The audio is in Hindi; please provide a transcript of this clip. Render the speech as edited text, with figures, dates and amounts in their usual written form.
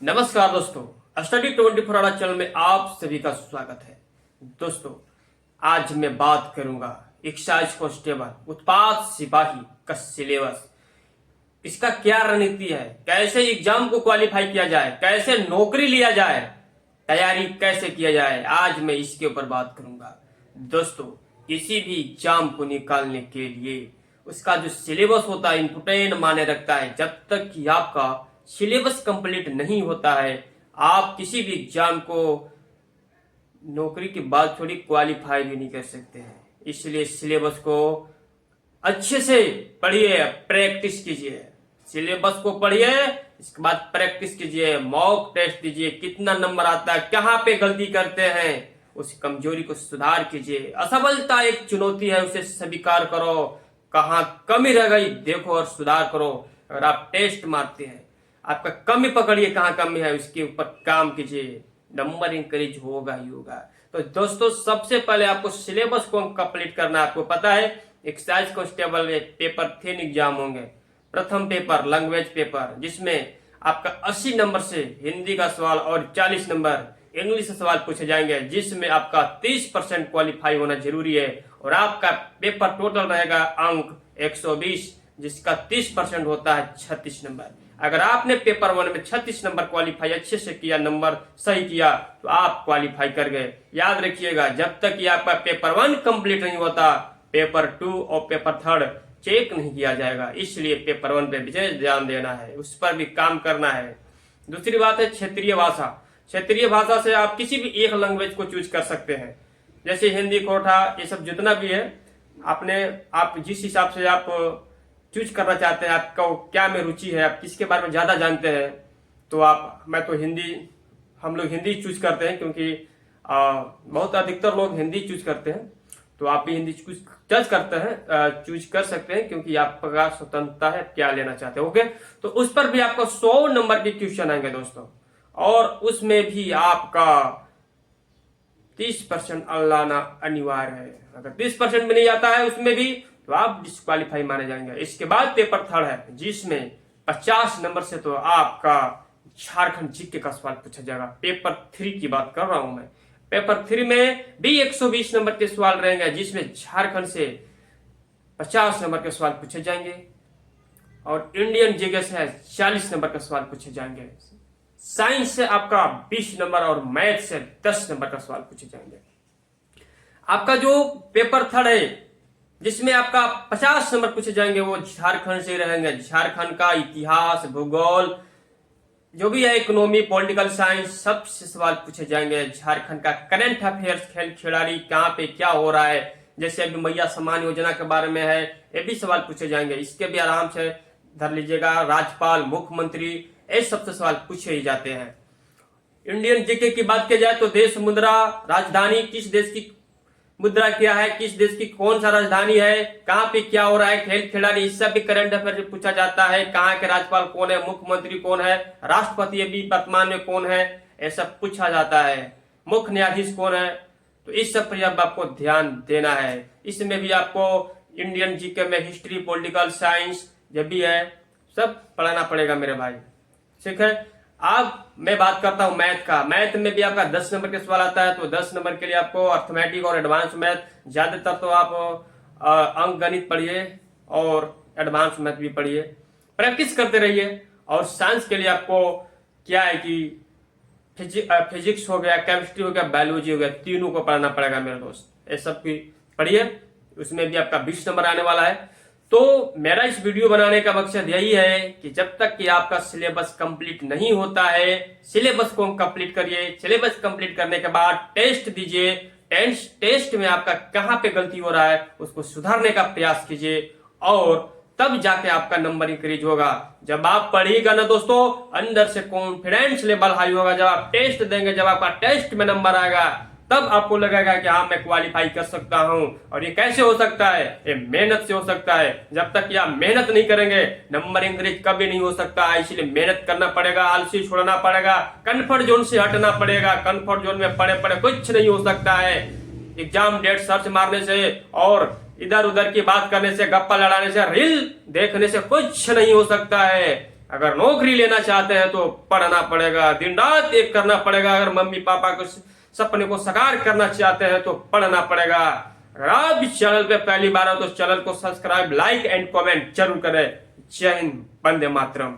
नमस्कार दोस्तों, स्टडी 24 आवर चैनल में आप सभी का स्वागत है। दोस्तों, आज मैं बात करूंगा एक्साइज कांस्टेबल उत्पाद सिपाही का सिलेबस। इसका क्या रणनीति है, कैसे एग्जाम को क्वालिफाई किया जाए, कैसे नौकरी लिया जाए, तैयारी कैसे किया जाए, आज मैं इसके ऊपर बात करूंगा। दोस्तों, किसी भी एग्जाम को निकालने के लिए उसका जो सिलेबस होता है इम्पोर्टेंट माने रखता है। जब तक कि आपका सिलेबस कंप्लीट नहीं होता है, आप किसी भी एग्जाम को नौकरी के बाद थोड़ी क्वालिफाई भी नहीं कर सकते हैं। इसलिए सिलेबस को अच्छे से पढ़िए, प्रैक्टिस कीजिए। सिलेबस को पढ़िए, इसके बाद प्रैक्टिस कीजिए, मॉक टेस्ट दीजिए, कितना नंबर आता है, कहाँ पे गलती करते हैं, उस कमजोरी को सुधार कीजिए। असफलता एक चुनौती है, उसे स्वीकार करो, कहाँ कमी रह गई देखो और सुधार करो। अगर आप टेस्ट मारते हैं, आपका कमी पकड़िए, कहाँ कमी है उसके ऊपर काम कीजिए, नंबर इंक्रीज होगा ही होगा। तो दोस्तों, सबसे पहले आपको सिलेबस को कंप्लीट करना है। आपको पता है एक्साइज कांस्टेबल में पेपर 3 एग्जाम होंगे। प्रथम पेपर लैंग्वेज पेपर, जिसमें आपका 80 नंबर से हिंदी का सवाल और 40 नंबर इंग्लिश से सवाल पूछे जाएंगे, जिसमें आपका 30% क्वालिफाई होना जरूरी है। और आपका पेपर टोटल रहेगा अंक 120, जिसका 30% होता है 36 नंबर। अगर आपने पेपर 1 में 36 नंबर क्वालिफाई अच्छे से किया, नंबर सही किया, तो आप क्वालिफाई कर गए। याद रखिएगा, जब तक कि आपका पेपर 1 कंप्लीट नहीं होता, पेपर 2 और पेपर 3 चेक नहीं किया जाएगा। इसलिए पेपर 1 पे विशेष ध्यान देना है, उस पर भी काम करना है। दूसरी बात है क्षेत्रीय भाषा। क्षेत्रीय भाषा से आप किसी भी एक लैंग्वेज को चूज कर सकते हैं, जैसे हिंदी, कोठा, ये सब जितना भी है आप जिस हिसाब से आप चूज करना चाहते हैं, आपका क्या में रुचि है, आप किसके बारे में ज्यादा जानते हैं, तो हम लोग हिंदी चूज करते हैं, क्योंकि बहुत अधिकतर लोग हिंदी चूज करते हैं। तो आप भी हिंदी चूज कर सकते हैं, क्योंकि आपका स्वतंत्रता है क्या लेना चाहते हैं। ओके, तो उस पर भी आपको 100 नंबर के क्वेश्चन आएंगे दोस्तों, और उसमें भी आपका 30% लाना अनिवार्य है। अगर 30% में नहीं आता है उसमें भी, तो आप डिस्क्वालीफाई माने जाएंगे। इसके बाद पेपर 3 है, जिसमें 50 नंबर से तो आपका झारखंड जीके का सवाल पूछा जाएगा। पेपर 3 की बात कर रहा हूं मैं। पेपर 3 में भी 120 नंबर के सवाल रहेंगे, जिसमें झारखंड से 50 नंबर के सवाल पूछे जाएंगे, और इंडियन जीके से 40 नंबर के सवाल पूछे जाएंगे। साइंस से आपका 20 नंबर और मैथ से 10 नंबर का सवाल पूछे जाएंगे। आपका जो पेपर 3 है, जिसमें आपका 50 नंबर पूछे जाएंगे, वो झारखंड से रहेंगे। झारखंड का इतिहास, भूगोल, जो भी है, इकोनॉमी, पॉलिटिकल साइंस, सब से सवाल पूछे जाएंगे। झारखंड का करंट अफेयर्स, खेल खिलाड़ी, कहाँ पे क्या हो रहा है, जैसे अभी मैया सम्मान योजना के बारे में है, ये भी सवाल पूछे जाएंगे। इसके भी आराम से धर लीजिएगा। राज्यपाल, मुख्यमंत्री, ये सबसे सवाल पूछे ही जाते हैं। इंडियन जीके की बात की जाए तो देश, मुद्रा, राजधानी, किस देश की मुद्रा क्या है, किस देश की कौन सा राजधानी है, कहाँ पे क्या हो रहा है, खेल खिलाड़ी, इससे भी करंट अफेयर पूछा जाता है। कहाँ के राज्यपाल कौन है, मुख्यमंत्री कौन है, राष्ट्रपति अभी वर्तमान में कौन है, ऐसा पूछा जाता है। मुख्य न्यायाधीश कौन है, तो इस सब पर आपको ध्यान देना है। इसमें भी आपको इंडियन जीके में हिस्ट्री, पॉलिटिकल साइंस जब भी है, सब पढ़ाना पड़ेगा मेरे भाई, ठीक है। अब मैं बात करता हूं मैथ का। मैथ में भी आपका 10 नंबर के सवाल आता है, तो 10 नंबर के लिए आपको अर्थमेटिक और एडवांस मैथ, ज्यादातर तो आप अंक गणित पढ़िए और एडवांस मैथ भी पढ़िए, प्रैक्टिस करते रहिए। और साइंस के लिए आपको क्या है कि फिजिक्स हो गया, केमिस्ट्री हो गया, बायोलॉजी हो गया, तीनों को पढ़ना पड़ेगा मेरे दोस्त। ये सब भी पढ़िए, उसमें भी आपका 20 नंबर आने वाला है। तो मेरा इस वीडियो बनाने का मकसद यही है कि जब तक कि आपका सिलेबस कंप्लीट नहीं होता है, सिलेबस को कंप्लीट करिए। सिलेबस कंप्लीट करने के बाद टेस्ट दीजिए। टेस्ट में आपका कहाँ पे गलती हो रहा है, उसको सुधारने का प्रयास कीजिए, और तब जाके आपका नंबर इंक्रीज होगा। जब आप पढ़िएगा ना दोस्तों, अंदर से कॉन्फिडेंस लेवल हाई होगा। जब आप टेस्ट देंगे, जब आपका टेस्ट में नंबर आएगा, तब आपको लगेगा कि हाँ, मैं क्वालिफाई कर सकता हूं। और ये कैसे हो सकता है, ये मेहनत से हो सकता है। जब तक कि आप मेहनत नहीं करेंगे, नंबर इंक्रीज कभी नहीं हो सकता है। इसलिए मेहनत करना पड़ेगा, आलसी छोड़ना पड़ेगा, कंफर्ट जोन से हटना पड़ेगा। कंफर्ट जोन में पड़े कुछ नहीं हो सकता है। एग्जाम डेट सर्च मारने से और इधर उधर की बात करने से, गप्पा लड़ाने से, रील देखने से कुछ नहीं हो सकता है। अगर नौकरी लेना चाहते हैं तो पढ़ना पड़ेगा, दिन रात एक करना पड़ेगा। अगर मम्मी पापा को सपने को साकार करना चाहते हैं तो पढ़ना पड़ेगा। अगर आप इस चैनल पे पहली बार हो तो चैनल को सब्सक्राइब, लाइक एंड कमेंट जरूर करें। जय हिंद, वंदे मातरम।